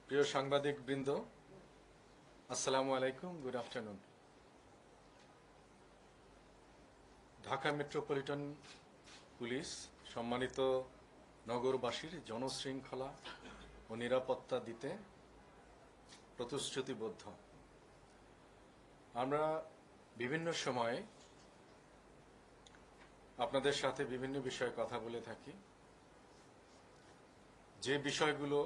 প্রিয় সাংবাদিক বৃন্দ, আসসালামু আলাইকুম, good afternoon. Dhaka metropolitan police সম্মানিত নগরবাসীর জনশৃঙ্খলা ও নিরাপত্তা দিতে প্রতিশ্রুতিবদ্ধ। আমরা বিভিন্ন সময়ে আপনাদের সাথে বিভিন্ন বিষয়ে কথা বলে থাকি, যে বিষয়গুলো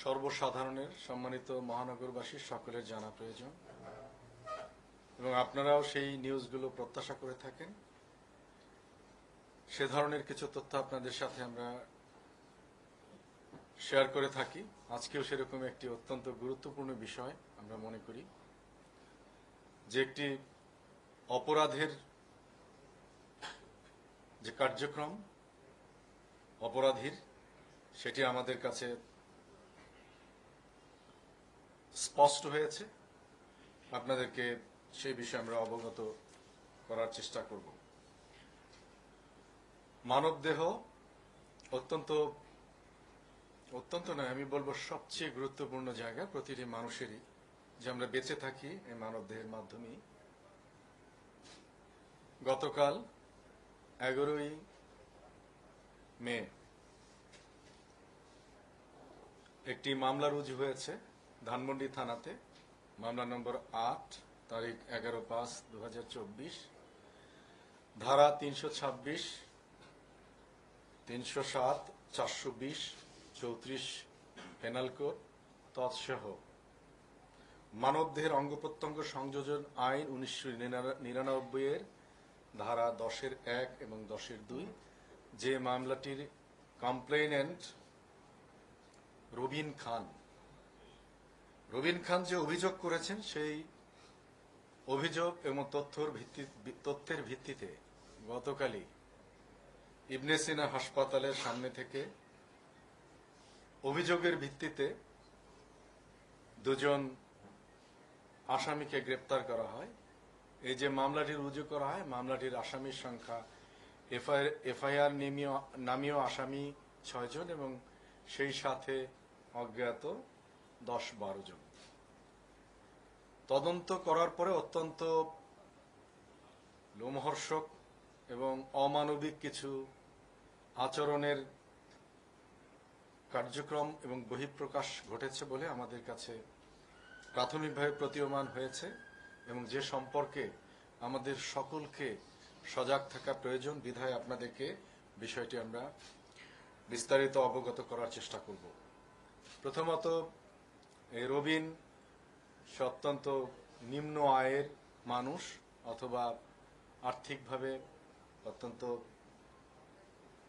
সর্বসাধারণের, সম্মানিত মহানগরবাসীর সকলের জানা প্রয়োজন এবং আপনারাও সেই নিউজগুলো প্রত্যাশা করে থাকেন। সে ধরনের কিছু তথ্য আপনাদের সাথে আমরা শেয়ার করে থাকি। আজকেও সেরকম একটি অত্যন্ত গুরুত্বপূর্ণ বিষয় আমরা মনে করি, যে একটি অপরাধের যে কার্যক্রম অপরাধীর, সেটি আমাদের কাছে স্পষ্ট হয়েছে। আপনাদেরকে সেই বিষয়ে আমরা অবগত করার চেষ্টা করব। মানবদেহ অত্যন্ত নয়, আমি বলবো সবচেয়ে গুরুত্বপূর্ণ জায়গা প্রতিটি মানুষেরই, যে আমরা বেঁচে থাকি এই মানবদেহের মাধ্যমেই। গতকাল 11ই মে একটি মামলা রুজু হয়েছে ধানমন্ডি থানাতে, মামলা নম্বর 8, তারিখ 11/5/2024, ধারা 326, 307, 420, 34 পেনাল কোড তৎসহ মানবদেহের অঙ্গ প্রত্যঙ্গ সংযোজন আইন 1999 এর ধারা 10-1 এবং 10-2, যে মামলাটির কমপ্লেইনেন্ট রবিন খান যে অভিযোগ করেছেন, সেই অভিযোগ এবং তথ্যের ভিত্তিতে গতকালই ইবনে সিনা হাসপাতালের সামনে থেকে অভিযোগের ভিত্তিতে দুজন আসামিকে গ্রেপ্তার করা হয়। এই যে মামলাটি রুজু করা হয়, মামলাটির আসামির সংখ্যা, এফআইআর নামীয় আসামি 6 জন এবং সেই সাথে অজ্ঞাত 10-12 জন। তদন্ত করার পরে অত্যন্ত লোমহর্ষক এবং অমানবিক কিছু আচরণের কার্যক্রম এবং বহিঃপ্রকাশ ঘটেছে বলে আমাদের কাছে প্রাথমিকভাবে প্রতীয়মান হয়েছে, এবং যে সম্পর্কে আমাদের সকলকে সজাগ থাকা প্রয়োজন। বিধায় আপনাদেরকে বিষয়টি আমরা বিস্তারিত অবগত করার চেষ্টা করব। প্রথমত, এই রবিন সে অত্যন্ত নিম্ন আয়ের মানুষ, অথবা আর্থিকভাবে অত্যন্ত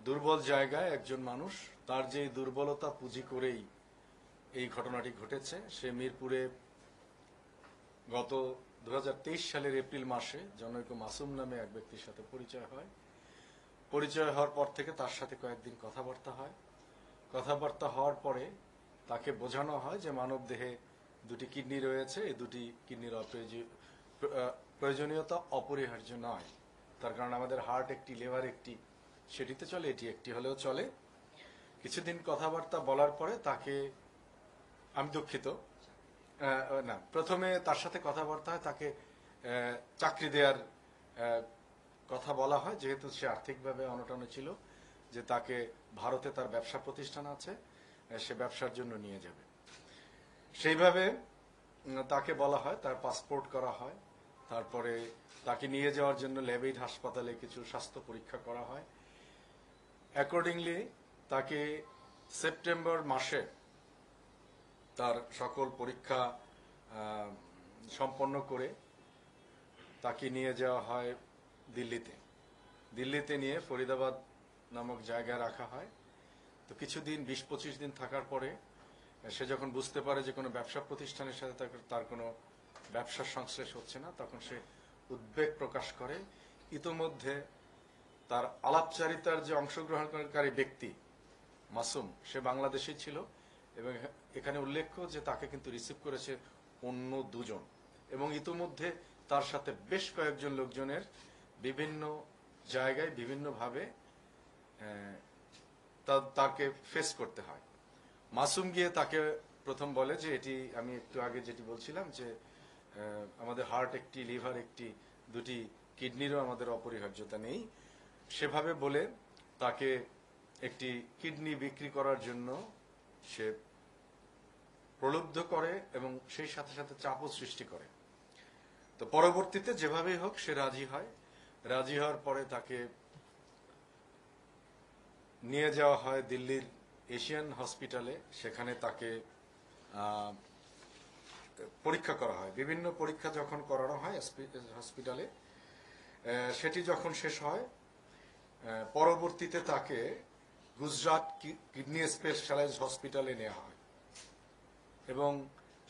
দুর্বল জায়গায় একজন মানুষ। তার যে দুর্বলতা পুঁজি করেই এই ঘটনাটি ঘটেছে। সে মিরপুরে গত 2023 সালের এপ্রিল মাসে জনৈক মাসুম নামে এক ব্যক্তির সাথে পরিচয় হয়। পরিচয় হওয়ার পর থেকে তার সাথে কয়েকদিন কথাবার্তা হয়। কথাবার্তা হওয়ার পরে তাকে বোঝানো হয় যে মানবদেহে 2টি কিডনি রয়েছে, এই 2টি কিডনির প্রয়োজনীয়তা অপরিহার্য নয়। তার কারণ আমাদের হার্ট একটি, লিভার একটি, সেটিতে চলে, এটি একটি হলেও চলে। কিছুদিন কথাবার্তা বলার পরে তাকে, আমি দুঃখিত, প্রথমে তার সাথে কথাবার্তা হয়, তাকে চাকরি দেওয়ার কথা বলা হয়, যেহেতু সে আর্থিকভাবে অনটনে ছিল, যে তাকে ভারতে তার ব্যবসা প্রতিষ্ঠান আছে, সে ব্যবসার জন্য নিয়ে যাবে। সেইভাবে তাকে বলা হয়, তার পাসপোর্ট করা হয়। তারপরে তাকে নিয়ে যাওয়ার জন্য লেবেইড হাসপাতালে কিছু স্বাস্থ্য পরীক্ষা করা হয়। অ্যাকর্ডিংলি তাকে সেপ্টেম্বর মাসে তার সকল পরীক্ষা সম্পন্ন করে তাকে নিয়ে যাওয়া হয় দিল্লিতে নিয়ে ফরিদাবাদ নামক জায়গায় রাখা হয়। তো কিছুদিন, 20-25 দিন থাকার পরে সে যখন বুঝতে পারে যে কোনো ব্যবসা প্রতিষ্ঠানের সাথে তার কোনো ব্যবসার সংশ্লেষ হচ্ছে না, তখন সে উদ্বেগ প্রকাশ করে। ইতোমধ্যে তার আলাপচারিতার যে অংশগ্রহণকারী ব্যক্তি মাসুম, সে বাংলাদেশী ছিল, এবং এখানে উল্লেখ্য যে তাকে কিন্তু রিসিভ করেছে অন্য 2 জন, এবং ইতোমধ্যে তার সাথে বেশ কয়েকজন লোকজনের বিভিন্ন জায়গায় বিভিন্নভাবে তাকে ফেস করতে হয়। মাসুম গিয়ে তাকে প্রথম বলে যে এটি আমি একটু আগে যেটি বলছিলাম যে আমাদের হার্ট একটি, লিভার একটি, দুটি কিডনিরও আমাদের অপরিহার্যতা নেই। সেভাবে বলে তাকে একটি কিডনি বিক্রি করার জন্য সে প্রলুব্ধ করে এবং সেই সাথে সাথে চাপও সৃষ্টি করে। তো পরবর্তীতে যেভাবেই হোক সে রাজি হয়। রাজি হওয়ার পরে তাকে নিয়ে যাওয়া হয় দিল্লির এশিয়ান হসপিটালে। সেখানে তাকে পরীক্ষা করা হয়। বিভিন্ন পরীক্ষা যখন করানো হয় হসপিটালে, সেটি যখন শেষ হয়, পরবর্তীতে তাকে গুজরাট কিডনি স্পেশালাইজড হসপিটালে নেওয়া হয় এবং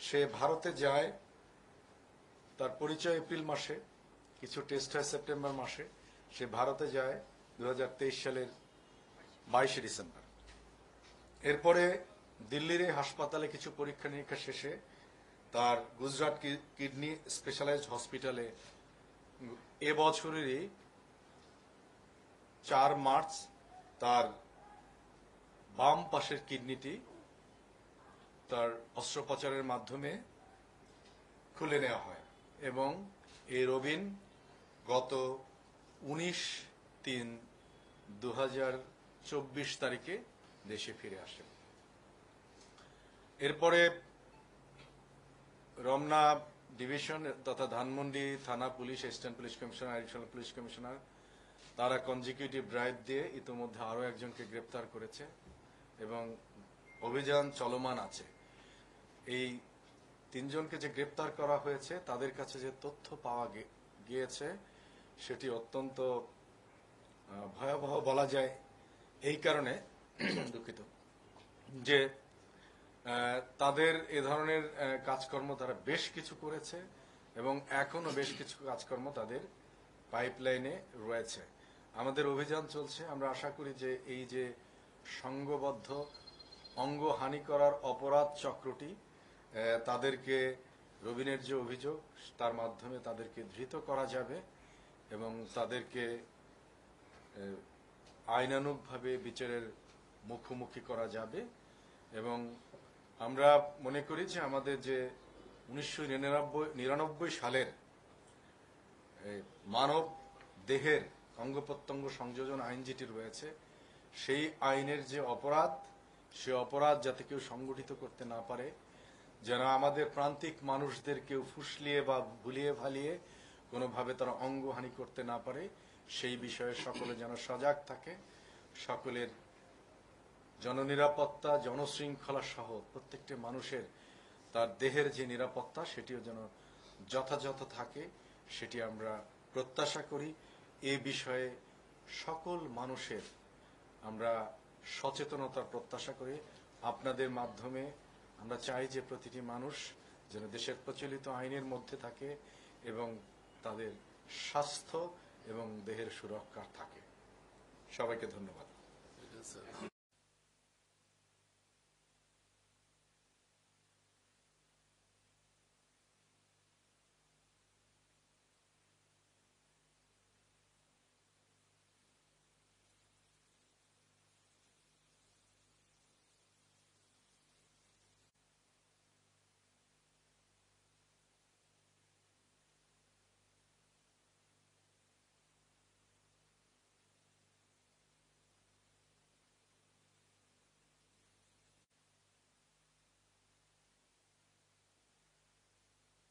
সে ভারতে যায়। তার পরিচয় এপ্রিল মাসে, কিছু টেস্ট হয় সেপ্টেম্বর মাসে। সে ভারতে যায় 2023 সালের 22 ডিসেম্বর। এরপরে দিল্লির এই হাসপাতালে কিছু পরীক্ষা নিরীক্ষা শেষে তার গুজরাট কিডনি স্পেশালাইজড হসপিটালে এবছরেরই 4 মার্চ তার বাম পাশের কিডনিটি তার অস্ত্রোপচারের মাধ্যমে খুলে নেওয়া হয় এবং এই রবিন গত 19/3/2024 তারিখে দেশে ফিরে আসে। এরপরে রমনা ডিভিশন তথা ধানমন্ডি থানা police, assistant police commissioner, additional police commissioner, তারা কনজিকিউটিভ ড্রাইভ দিয়ে ইতোমধ্যে আরো একজনকে গ্রেপ্তার করেছে এবং অভিযান চলমান আছে। এই 3 জনকে যে গ্রেপ্তার করা হয়েছে তাদের কাছে যে তথ্য পাওয়া গিয়েছে সেটি অত্যন্ত ভয়াবহ বলা যায়। এই কারণে দুঃখিত যে তাদের এ ধরনের কাজকর্ম তারা বেশ কিছু করেছে এবং এখনো বেশ কিছু কাজকর্ম তাদের পাইপলাইনে রয়েছে। আমাদের অভিযান চলছে। আমরা আশা করি যে এই যে সংঘবদ্ধ অঙ্গহানি করার অপরাধ চক্রটি, তাদেরকে রবিনের যে অভিযোগ তার মাধ্যমে তাদেরকে ধৃত করা যাবে এবং তাদেরকে আইনানুগভাবে বিচারের মুখোমুখি করা যাবে। এবং আমরা মনে করি যে আমাদের যে 1999 সালের মানব দেহের অঙ্গ প্রত্যঙ্গ সংযোজন আইন যেটি রয়েছে, সেই আইনের যে অপরাধ, সে অপরাধ যাতে কেউ সংগঠিত করতে না পারে, যেন আমাদের প্রান্তিক মানুষদের কেউ ফুসলিয়ে বা ভুলিয়ে ভালিয়ে কোনোভাবে তারা অঙ্গহানি করতে না পারে, সেই বিষয়ে সকলে যেন সজাগ থাকে। সকলের জননিরাপত্তা, জনশৃঙ্খলা সহ প্রত্যেকটি মানুষের তার দেহের যে নিরাপত্তা সেটিও যেন যথাযথ থাকে, সেটি আমরা প্রত্যাশা করি। এ বিষয়ে সকল মানুষের আমরা সচেতনতার প্রত্যাশা করি। আপনাদের মাধ্যমে আমরা চাই যে প্রতিটি মানুষ যেন দেশের প্রচলিত আইনের মধ্যে থাকে এবং তাদের স্বাস্থ্য এবং দেহের সুরক্ষা থাকে। সবাইকে ধন্যবাদ।